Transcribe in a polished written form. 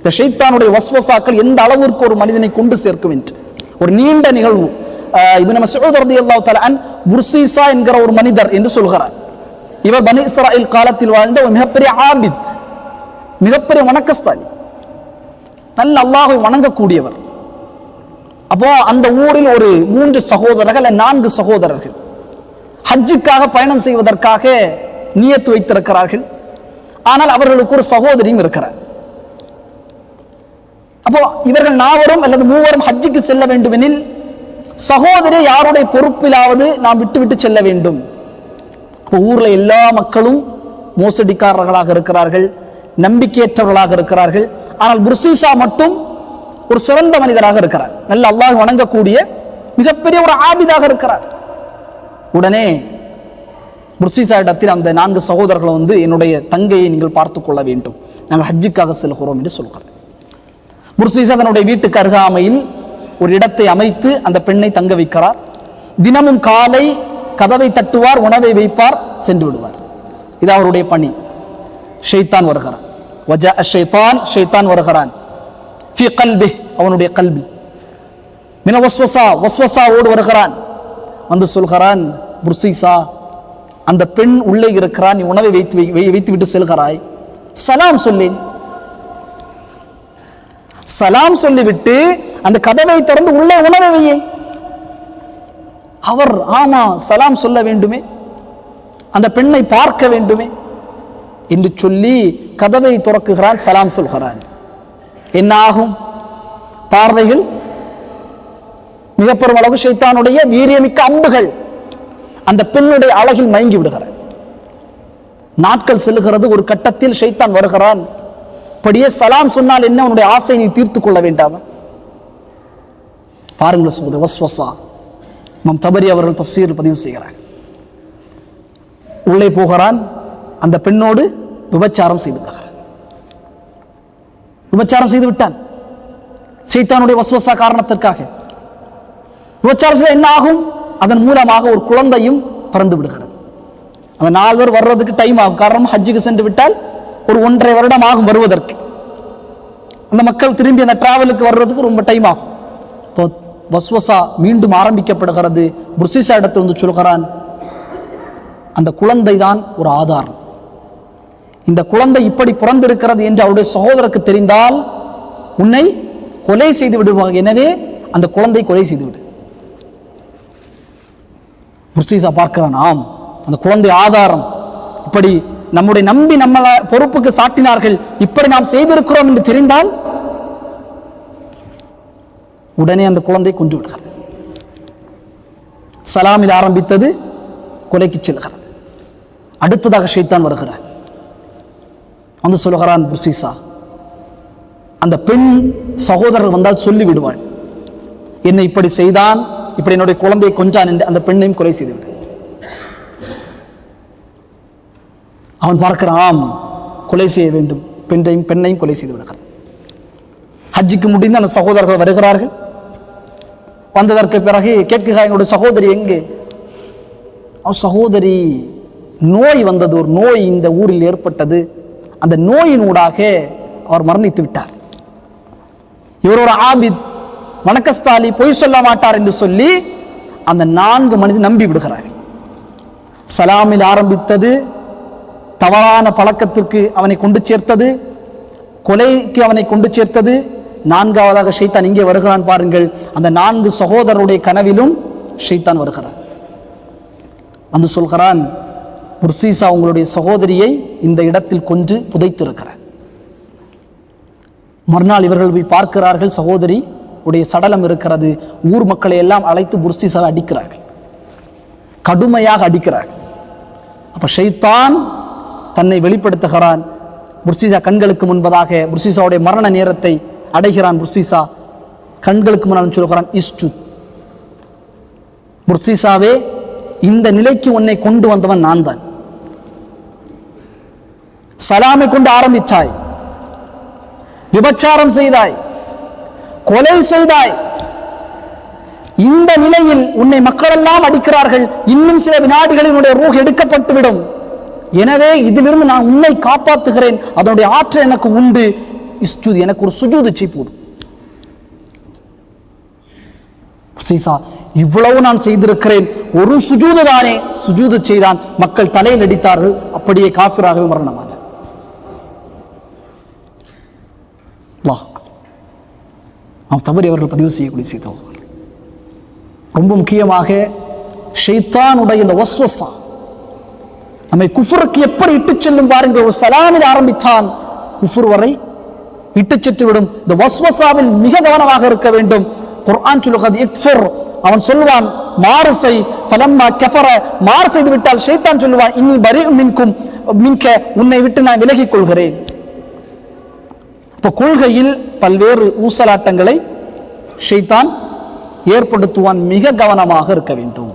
இந்த ஷைத்தானுடைய வஸ்வசாக்கள் எந்த அளவிற்கு ஒரு மனிதனை கொண்டு சேர்க்கும் என்று ஒரு நீண்ட நிகழ்வு. இப்னு மஸ்ஊத் ரலியல்லாஹு தஆலா அன் புர்சீசா என்கிற ஒரு மனிதர் என்று சொல்கிறார். இவர் பனி இஸ்ராயீல் காலத்தில் வாழ்ந்த ஒரு மிகப்பெரிய ஆபித், மிகப்பெரிய வணக்கஸ்தாலி, நல்ல அல்லாஹ்வை வணங்கக்கூடியவர். அப்போ அந்த ஊரில் ஒரு 3 சகோதரர்கள் 4 சகோதரர்கள் ஹஜ்ஜுக்காக பயணம் செய்வதற்காக நியத்து வைத்திருக்கிறார்கள். ஆனால் அவர்களுக்கு ஒரு சகோதரியும் இருக்கிறார். அப்போ இவர்கள் 4 அல்லது 3 ஹஜ்ஜுக்கு செல்ல வேண்டுமெனில் சகோதரி யாருடைய பொறுப்பிலாவது நாம் விட்டு செல்ல வேண்டும். இப்போ ஊர்ல எல்லா மக்களும் மோசடிக்காரர்களாக இருக்கிறார்கள், நம்பிக்கையற்றவர்களாக இருக்கிறார்கள். ஆனால் புர்சீசா மட்டும் ஒரு சிறந்த மனிதராக இருக்கிறார், நல்ல அல்லாஹ் வணங்கக்கூடிய மிகப்பெரிய ஒரு ஆபிதாக இருக்கிறார். உடனே புர்சீசா இடத்தில் அந்த 4 சகோதரர்கள் வந்து என்னுடைய தங்கையை நீங்கள் பார்த்துக் கொள்ள வேண்டும், நாங்கள் ஹஜ்ஜுக்காக செல்கிறோம் என்று சொல்கிறார். புர்சீசா தன்னுடைய வீட்டுக்கு அருகாமையில் ஒரு இடத்தை அமைத்து அந்த பெண்ணை தங்க வைக்கிறார். தினமும் காலை கதவை தட்டுவார், உணவை வைப்பார், சென்று விடுவார். இது அவருடைய பணி. ஷைத்தான் வருகிறான், வஜா ஷைத்தான், ஷைத்தான் வருகிறான். ஃபி கல்பி, அவனுடைய கல்வி, மின வஸ்வசா, வஸ்வசாவோடு வருகிறான். வந்து சொல்கிறான், புர்சீசா அந்த பெண் உள்ளே இருக்கிறான், நீ உணவை வைத்து விட்டு செல்கிறாய், சலாம் சொல்லேன். சலாம் சொல்லிவிட்டு அந்த கதவை திறந்து உள்ளே உணவை வையே. அவர் ஆமா சலாம் சொல்ல வேண்டுமே, அந்த பெண்ணை பார்க்க வேண்டுமே என்று சொல்லி கதவை துறக்குகிறான், சலாம் சொல்கிறான். என்ன ஆகும்? பார்வைகள் மிக பெரும் அளவு ஷைத்தானுடைய வீரியமிக்க அம்புகள் அந்த பெண்ணுடைய அழகில் மயங்கி விடுகிறான். நாட்கள் செல்லுகிறது. ஒரு கட்டத்தில் ஷைத்தான் வருகிறான், படியே சலாம் சொன்னால் என்ன, உன்னுடைய ஆசை நீ தீர்த்து கொள்ள வேண்டாமா? பாருங்கள் சொல்லுது வஸ்வசா. இமாம் தபரி அவர்கள் தஃப்சீரில் பதிவு செய்கிறார். உள்ளே போகிறான், அந்த பெண்ணோடு விபச்சாரம் செய்து விடுகிறான். விபச்சாரம் செய்து விட்டான் ஷைத்தானுடைய வஸ்வசா காரணத்திற்காக. விபச்சாரம் செய்ய என்ன ஆகும்? அதன் மூலமாக ஒரு குழந்தையும் பிறந்து விடுகிறது. அந்த 4 பேர் வர்றதுக்கு டைம் ஆகும். காரணம் ஹஜ்ஜுக்கு சென்று விட்டால் ஒரு 1.5 வருடம் ஆகும் வருவதற்கு. அந்த மக்கள் திரும்பி அந்த டிராவலுக்கு வர்றதுக்கு ரொம்ப டைம் ஆகும். இப்போ வஸ்வசா மீண்டும் ஆரம்பிக்கப்படுகிறது. புர்சீசா இடத்தில் வந்து சொல்கிறான், அந்த குழந்தை தான் ஒரு ஆதாரம். இந்த குழந்தை இப்படி பிறந்திருக்கிறது என்று அவருடைய சகோதரருக்கு தெரிந்தால் உன்னை கொலை செய்து விடுவாங்க. எனவே அந்த குழந்தை கொலை செய்து விடு. புர்சீசா பார்க்கிறான், ஆம் அந்த குழந்தை ஆதாரம். இப்படி நம்முடைய நம்பி நம்மள பொறுப்புக்கு சாட்டினார்கள், இப்படி நாம் செய்திருக்கிறோம் என்று தெரிந்தால் உடனே அந்த குழந்தை கொன்று விடுகிறது. சலாமில் ஆரம்பித்தது கொலைக்கு செல்கிறது. அடுத்ததாக ஷைத்தான் வருகிறான், வந்து சொல்லுகிறான், புர்சீசா அந்த பெண் சகோதரர் வந்தால் சொல்லி விடுவாள், என்னை இப்படி செய்தான், இப்படி என்னுடைய குழந்தையை கொன்றான் என்று அந்த பெண்ணையும் கொலை செய்து விடு. அவன் பார்க்கிறான், கொலை செய்ய வேண்டும், பெண்ணையும் கொலை செய்து விடுகிறான். ஹஜ்ஜுக்கு முடிந்து அந்த சகோதரர்கள் வருகிறார்கள். வந்ததற்கு பிறகு கேட்கிறார், என்னுடைய சகோதரி எங்கே? அவன் சகோதரி நோய் வந்தது, ஒரு நோய் இந்த ஊரில் ஏற்பட்டது, அந்த நோயினூடாக அவர் மரணித்து விட்டார். இவர் ஒரு ஆபித், வணக்கஸ்தாலி, பொய் சொல்ல மாட்டார் என்று சொல்லி அந்த 4 மனிதர் நம்பி விடுகிறார். சலாமில் ஆரம்பித்தது தவறான பழக்கத்திற்கு அவனை கொண்டு சேர்த்தது, கொலைக்கு அவனை கொண்டு சேர்த்தது. 4ஆவதாக ஷைத்தான் இங்கே வருகிறான். பாருங்கள், அந்த 4 சகோதரருடைய கனவிலும் ஷைத்தான் வருகிறான். வந்து சொல்கிறான், புர்சீசா உங்களுடைய சகோதரியை இந்த இடத்தில் கொன்று புதைத்திருக்கிறார். மறுநாள் இவர்கள் போய் பார்க்கிறார்கள், சகோதரி உடைய சடலம் இருக்கிறது. ஊர் மக்களை எல்லாம் அழைத்து புர்சீசாவை அடிக்கிறார்கள், கடுமையாக அடிக்கிறார்கள். அப்ப ஷைத்தான் தன்னை வெளிப்படுத்துகிறான். புர்சீசா கண்களுக்கு முன்பதாக புர்சீசாவுடைய மரண நேரத்தை அடைகிறான். புர்சீசா கண்களுக்கு முன்னால் சொல்கிறான், இஸ்ஜுத், புர்சீசாவே இந்த நிலைக்கு உன்னை கொண்டு வந்தவன் நான் தான். சலாமை கொண்டு ஆரம்பித்தாய், விபச்சாரம் செய்தாய், கொலை செய்தாய். இந்த நிலையில் உன்னை மக்களெல்லாம் அடிக்கிறார்கள். இன்னும் சில வினாடிகளில் உன்னுடைய ரூஹ் எடுக்கப்பட்டுவிடும். எனவே இதிலிருந்து நான் உன்னை காப்பாற்றுகிறேன், அதனுடைய ஆற்றல் எனக்கு உண்டு. இஸ்ஜுத், எனக்கு ஒரு சுஜூது செய் போதும். சீசா, இவ்வளவு நான் செய்திருக்கிறேன், ஒரு சுஜூது தானே, சுஜூது செய்தான். மக்கள் தலையில் அடித்தார்கள், அப்படியே காஃபிராகவே மரணமான. நாம் தவறியவர்கள் பதிவு செய்யக்கூடிய செய்தவர்கள். ரொம்ப முக்கியமாக ஷைத்தானுடைய இந்த வஸ்வஸா நம்மை குஃபுருக்கு எப்படி இட்டுச் செல்லும் பாருங்கள். ஒரு சலாமில் ஆரம்பித்தான், குஃபுர் வரை இட்டுச் சென்று விடும். இந்த வஸ்வஸாவில் மிக கவனமாக இருக்க வேண்டும். குர்ஆன் சொல்லுகிறது, இக்ஃபுர், அவன் சொல்வான் மாறு செய், ஃபலம்மா கஃபர, மாறு செய்து விட்டால் ஷைத்தான் சொல்லுவான், இன்னி பரீஉ மின்க, உன்னை விட்டு நான் விலகிக் கொள்கிறேன். இப்போ கொள்கையில் பல்வேறு ஊசலாட்டங்களை ஷைத்தான் ஏற்படுத்துவான். மிக கவனமாக இருக்க வேண்டும்.